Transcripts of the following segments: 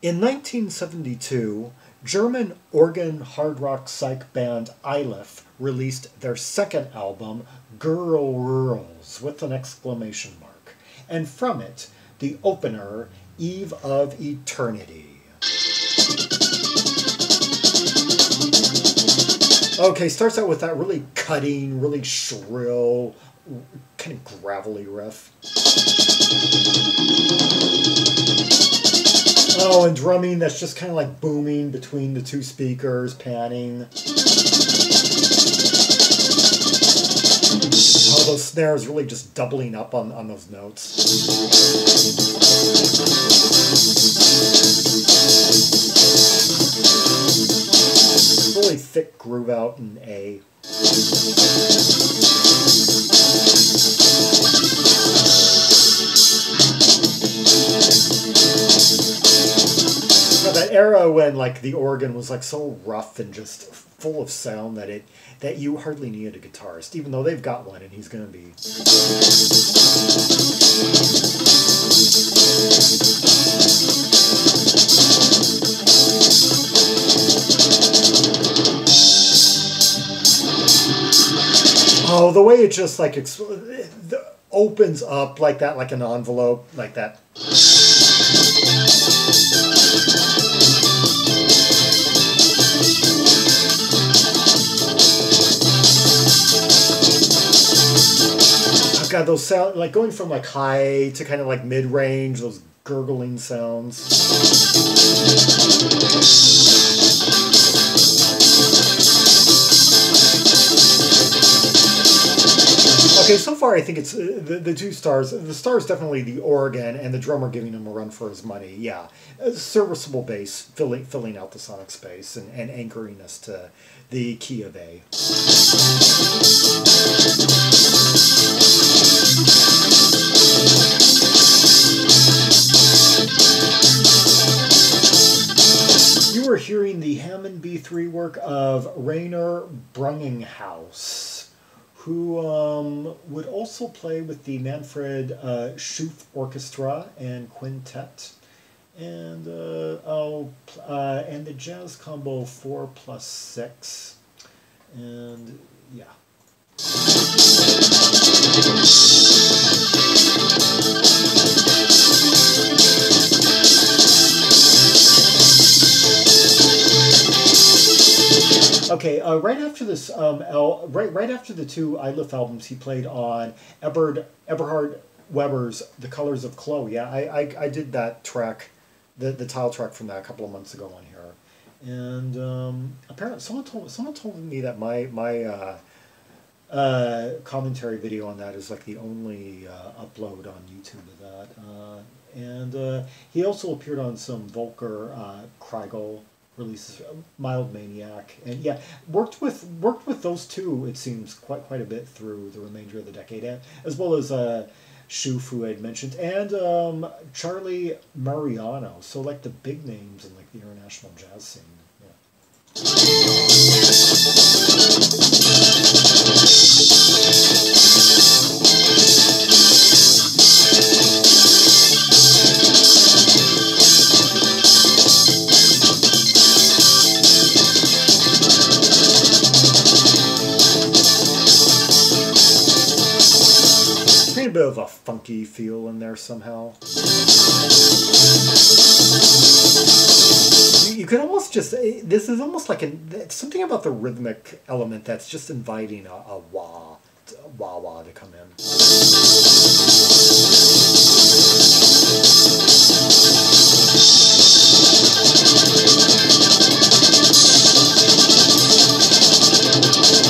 In 1972, German organ hard rock psych band Eiliff released their second album, Girlrls, with an exclamation mark, and from it, the opener, Eve of Eternity. Okay, starts out with that really cutting, really shrill, kind of gravelly riff. Oh, and drumming that's just kind of like booming between the two speakers, panning. Oh, those snares really just doubling up on those notes. Really thick groove out in A. That era when like the organ was like so rough and just full of sound that you hardly needed a guitarist, even though they've got one and he's going to be. Oh, the way it just like opens up like that, like an envelope, like that. God, those sound like going from like high to kind of like mid-range, those gurgling sounds. Okay, so far I think it's the two stars. The star is definitely the organ and the drummer giving him a run for his money. Yeah, a serviceable bass filling out the sonic space and anchoring us to the key of A. You are hearing the Hammond B3 work of Rainer Brünninghaus, who would also play with the Manfred Schuf Orchestra and Quintet, and the jazz combo 4+6, and yeah. Okay, right after this, right after the two Eiliff albums, he played on Eberhard Weber's "The Colors of Chloe." Yeah, I did that track, the title track from that a couple of months ago on here, and apparently someone told me that my commentary video on that is like the only upload on YouTube of that, and he also appeared on some Volker Kriegel releases, Mild Maniac, and yeah, worked with those two, it seems, quite a bit through the remainder of the decade, as well as Schuf, who I had mentioned, and Charlie Mariano, so like the big names in like the international jazz scene. Yeah. A bit of a funky feel in there somehow. You could almost just, this is almost like something about the rhythmic element that's just inviting a wah-wah to come in.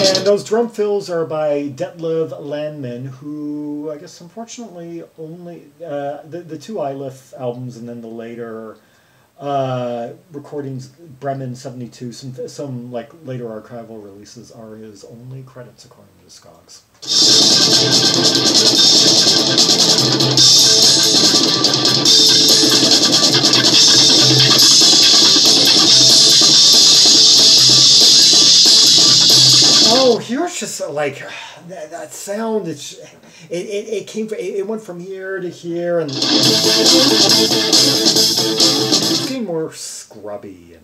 And those drum fills are by Detlef Landmann, who I guess unfortunately only the two Eiliff albums and then the later recordings, Bremen '72, some like later archival releases are his only credits according to Discogs. Oh, here's just like that sound. It came from, it went from here to here, and it's getting more grubby and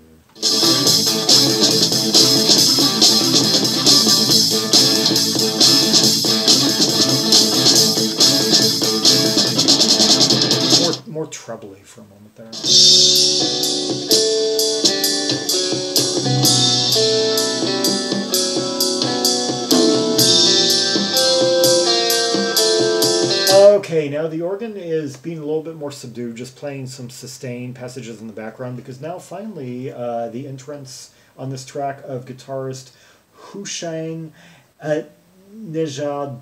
more trebly for a moment there. Okay, now the organ is being a little bit more subdued, just playing some sustained passages in the background, because now finally the entrance on this track of guitarist Houschäng at Nejadepour.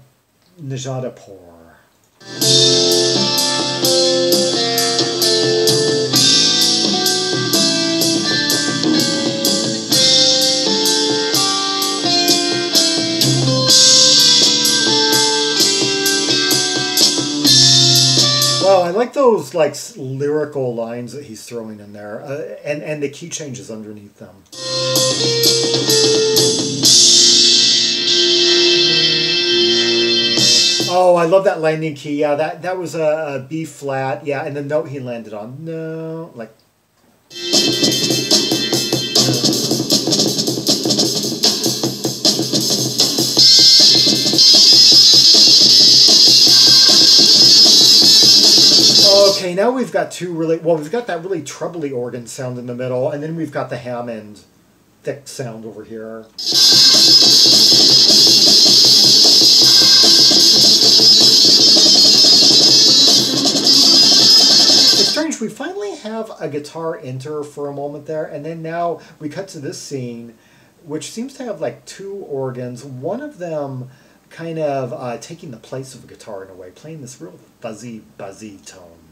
Wow, I like those like lyrical lines that he's throwing in there, and the key changes underneath them. Oh, I love that landing key. Yeah, that was a B flat. Yeah, and the note he landed on. No, like. Okay, now we've got we've got that really trebly organ sound in the middle, and then we've got the Hammond thick sound over here. It's strange, we finally have a guitar enter for a moment there, and then now we cut to this scene, which seems to have like two organs, one of them kind of taking the place of a guitar in a way, playing this real fuzzy, buzzy tone.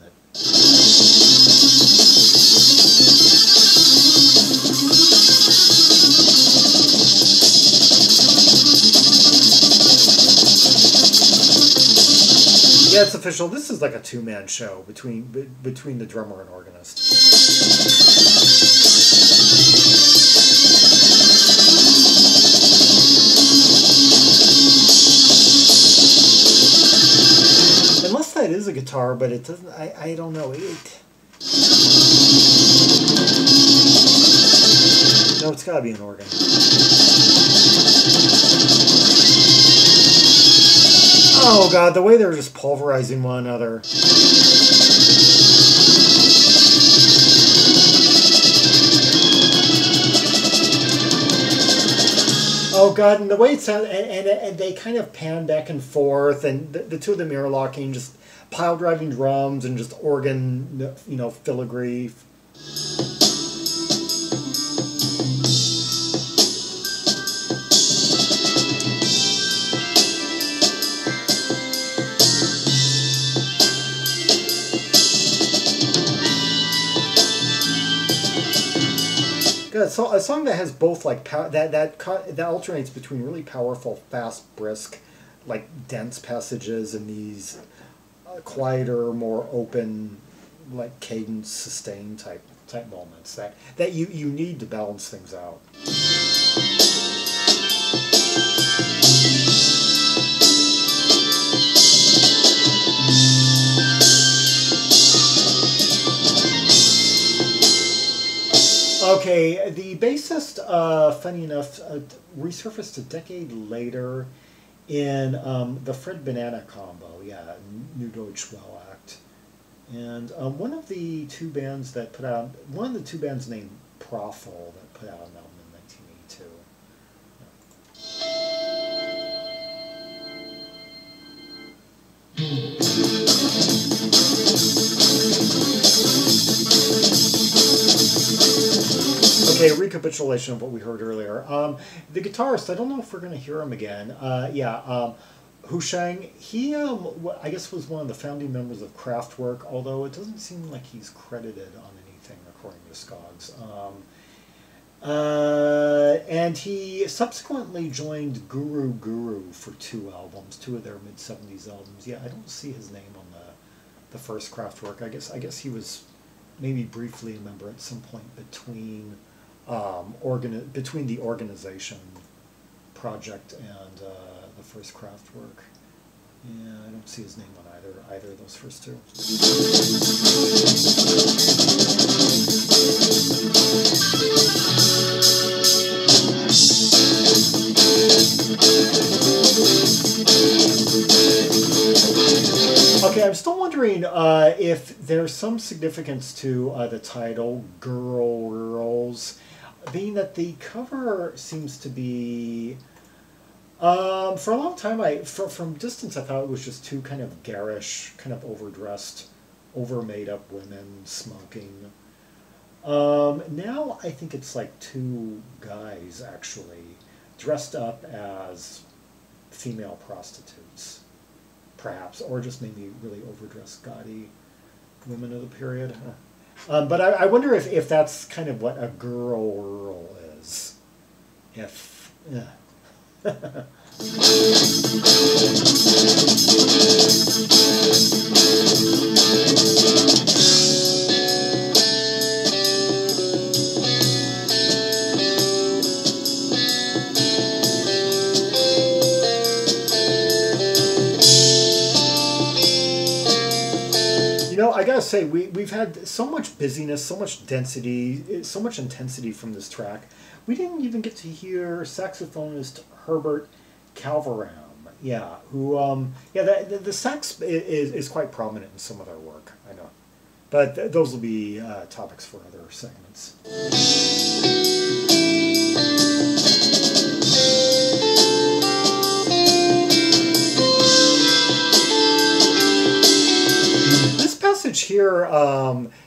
Yeah, it's official. This is like a two-man show between the drummer and organist. Unless that is a guitar, but it doesn't. I don't know. No, it's got to be an organ. Oh god, the way they're just pulverizing one another. Oh god, and the way it sounds, and they kind of pan back and forth, and the two of them mirror locking, just pile driving drums and just organ, you know, filigree. So a song that has both like that alternates between really powerful, fast, brisk, like dense passages and these quieter, more open, like cadence, sustained type moments that you need to balance things out. Okay, the bassist, funny enough, resurfaced a decade later in the Fred Banana combo, yeah, New Deutsch Well Act. And one of the two bands named Profil that put out an album in 1982. Okay, recapitulation of what we heard earlier. The guitarist, I don't know if we're going to hear him again. Houschäng, he, I guess, was one of the founding members of Kraftwerk, although it doesn't seem like he's credited on anything according to Skogs. And he subsequently joined Guru for two of their mid-70s albums. Yeah, I don't see his name on the first Kraftwerk. I guess he was maybe briefly a member at some point between the organization project and the first Kraftwerk. Yeah, I don't see his name on either of those first two. wondering if there's some significance to the title Girlrls, being that the cover seems to be, for a long time, from distance, I thought it was just two kind of garish, kind of overdressed, over-made up women smoking. Now I think it's like two guys actually dressed up as female prostitutes, perhaps, or just maybe really overdressed, gaudy women of the period. But I wonder if that's kind of what a girl is. If, yeah. You know, I gotta say, we've had so much busyness, so much density, so much intensity from this track. We didn't even get to hear saxophonist Herbert Kalveram. Yeah, who, the sax is quite prominent in some of their work, I know. But those will be topics for other segments. This passage here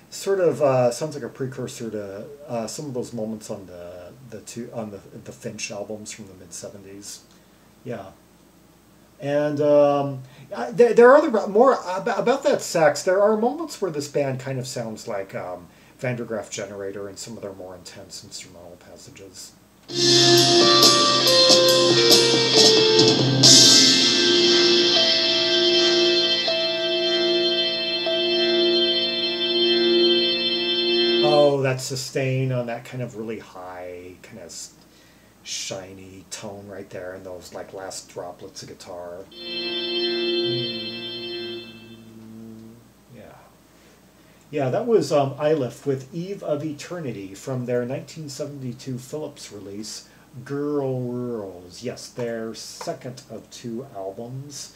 sort of sounds like a precursor to some of those moments on the Finch albums from the mid-70s. Yeah. And there are other more about that sax. There are moments where this band kind of sounds like Van der Graaf Generator and some of their more intense instrumental passages. Oh, that sustain on that kind of really high, kind of shiny tone right there, and those like last droplets of guitar. Yeah, that was Eiliff with Eve of Eternity from their 1972 Phillips release, Girlrls. Yes, their second of two albums.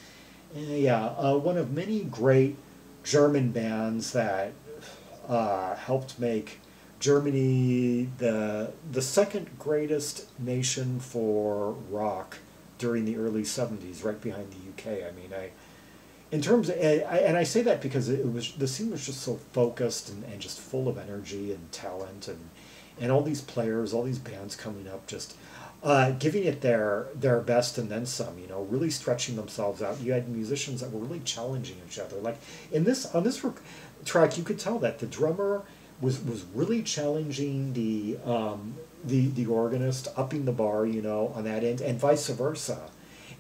One of many great German bands that helped make Germany the second greatest nation for rock during the early 70s, right behind the UK. I mean, in terms of, and I say that because the scene was just so focused and just full of energy and talent and all these players, all these bands coming up, just giving it their best and then some, you know, really stretching themselves out. You had musicians that were really challenging each other. Like on this track, you could tell that the drummer was really challenging the organist, upping the bar, you know, on that end, and vice versa.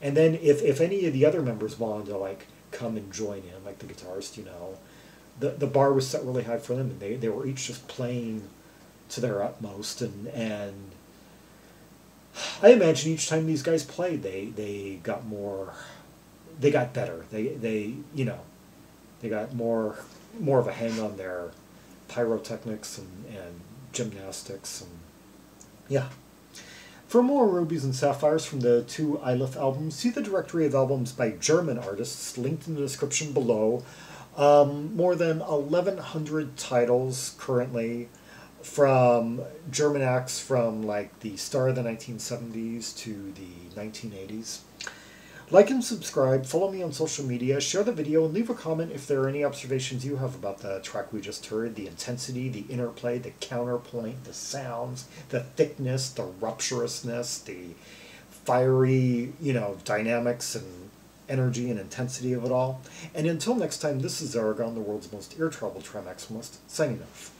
And then if any of the other members wanted to like come and join in, like the guitarist, you know, the bar was set really high for them, and they were each just playing to their utmost, and I imagine each time these guys played, they got better. They you know, they got more of a hang on their pyrotechnics and gymnastics, and yeah. For more rubies and sapphires from the two Eiliff albums, see the directory of albums by German artists linked in the description below. More than 1,100 titles currently from German acts from like the start of the 1970s to the 1980s. Like and subscribe, follow me on social media, share the video, and leave a comment if there are any observations you have about the track we just heard, the intensity, the interplay, the counterpoint, the sounds, the thickness, the rupturousness, the fiery, you know, dynamics and energy and intensity of it all. And until next time, this is Zaragon, the world's most ear trouble maximalist, signing off.